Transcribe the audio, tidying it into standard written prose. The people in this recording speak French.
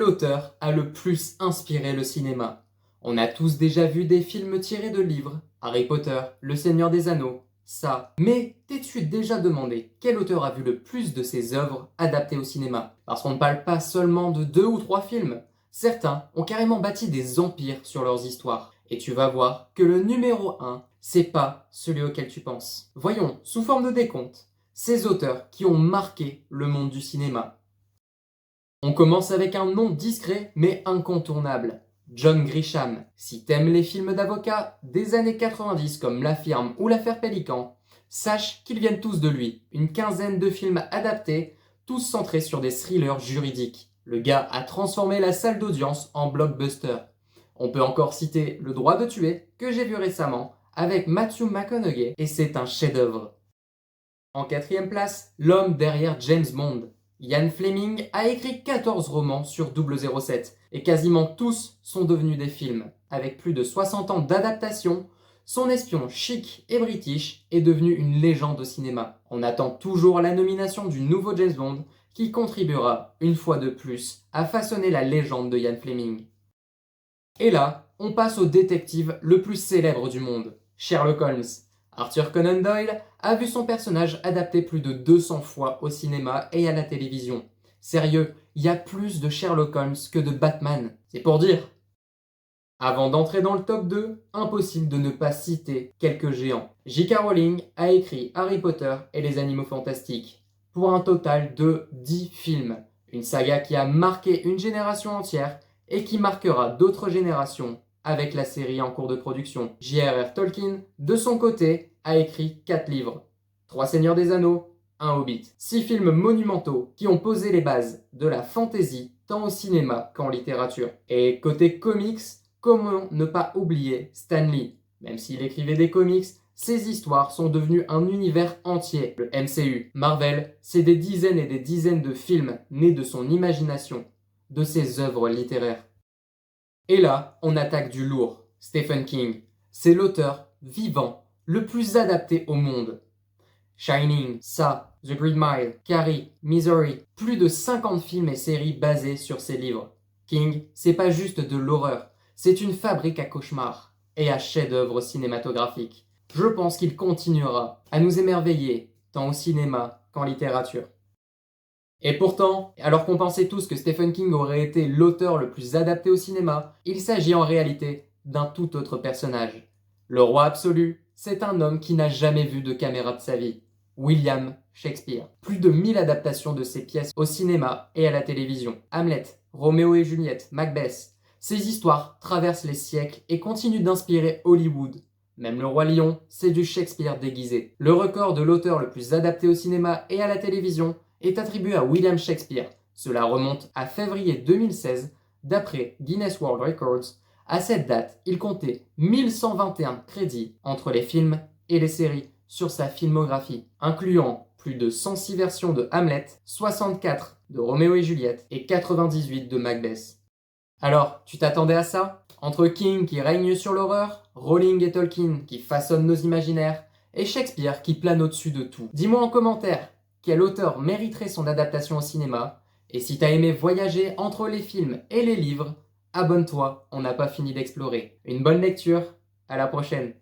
auteur a le plus inspiré le cinéma? On a tous déjà vu des films tirés de livres, Harry Potter, Le Seigneur des Anneaux, ça. Mais t'es-tu déjà demandé quel auteur a vu le plus de ses œuvres adaptées au cinéma? Parce qu'on ne parle pas seulement de 2 ou 3 films. Certains ont carrément bâti des empires sur leurs histoires. Et tu vas voir que le numéro 1, c'est pas celui auquel tu penses. Voyons, sous forme de décompte, ces auteurs qui ont marqué le monde du cinéma. On commence avec un nom discret mais incontournable. John Grisham. Si t'aimes les films d'avocats des années 90 comme La Firme ou L'Affaire Pélican, sache qu'ils viennent tous de lui. Une quinzaine de films adaptés, tous centrés sur des thrillers juridiques. Le gars a transformé la salle d'audience en blockbuster. On peut encore citer Le Droit de tuer, que j'ai vu récemment, avec Matthew McConaughey, et c'est un chef-d'œuvre. En quatrième place, l'homme derrière James Bond. Ian Fleming a écrit 14 romans sur 007 et quasiment tous sont devenus des films. Avec plus de 60 ans d'adaptation, son espion chic et british est devenu une légende au cinéma. On attend toujours la nomination du nouveau James Bond qui contribuera, une fois de plus, à façonner la légende de Ian Fleming. Et là, on passe au détective le plus célèbre du monde, Sherlock Holmes. Arthur Conan Doyle a vu son personnage adapté plus de 200 fois au cinéma et à la télévision. Sérieux, il y a plus de Sherlock Holmes que de Batman, c'est pour dire. Avant d'entrer dans le top 2, impossible de ne pas citer quelques géants. J.K. Rowling a écrit Harry Potter et les Animaux Fantastiques, pour un total de 10 films. Une saga qui a marqué une génération entière et qui marquera d'autres générations avec la série en cours de production. J.R.R. Tolkien, de son côté, a écrit 4 livres. 3 Seigneurs des Anneaux, 1 Hobbit. 6 films monumentaux qui ont posé les bases de la fantasy tant au cinéma qu'en littérature. Et côté comics, comment ne pas oublier Stan Lee? Même s'il écrivait des comics, ses histoires sont devenues un univers entier. Le MCU, Marvel, c'est des dizaines et des dizaines de films nés de son imagination, de ses œuvres littéraires. Et là, on attaque du lourd. Stephen King, c'est l'auteur vivant le plus adapté au monde. Shining, Ça, The Green Mile, Carrie, Misery, plus de 50 films et séries basés sur ses livres. King, c'est pas juste de l'horreur, c'est une fabrique à cauchemars et à chefs-d'œuvre cinématographiques. Je pense qu'il continuera à nous émerveiller, tant au cinéma qu'en littérature. Et pourtant, alors qu'on pensait tous que Stephen King aurait été l'auteur le plus adapté au cinéma, il s'agit en réalité d'un tout autre personnage. Le roi absolu, c'est un homme qui n'a jamais vu de caméra de sa vie. William Shakespeare. Plus de 1000 adaptations de ses pièces au cinéma et à la télévision. Hamlet, Roméo et Juliette, Macbeth. Ces histoires traversent les siècles et continuent d'inspirer Hollywood. Même le roi lion, c'est du Shakespeare déguisé. Le record de l'auteur le plus adapté au cinéma et à la télévision est attribué à William Shakespeare. Cela remonte à février 2016, d'après Guinness World Records. À cette date, il comptait 1121 crédits entre les films et les séries sur sa filmographie, incluant plus de 106 versions de Hamlet, 64 de Roméo et Juliette et 98 de Macbeth. Alors, tu t'attendais à ça? Entre King qui règne sur l'horreur, Rowling et Tolkien qui façonnent nos imaginaires, et Shakespeare qui plane au-dessus de tout. Dis-moi en commentaire quel auteur mériterait son adaptation au cinéma, et si t'as aimé voyager entre les films et les livres, abonne-toi, on n'a pas fini d'explorer. Une bonne lecture, à la prochaine.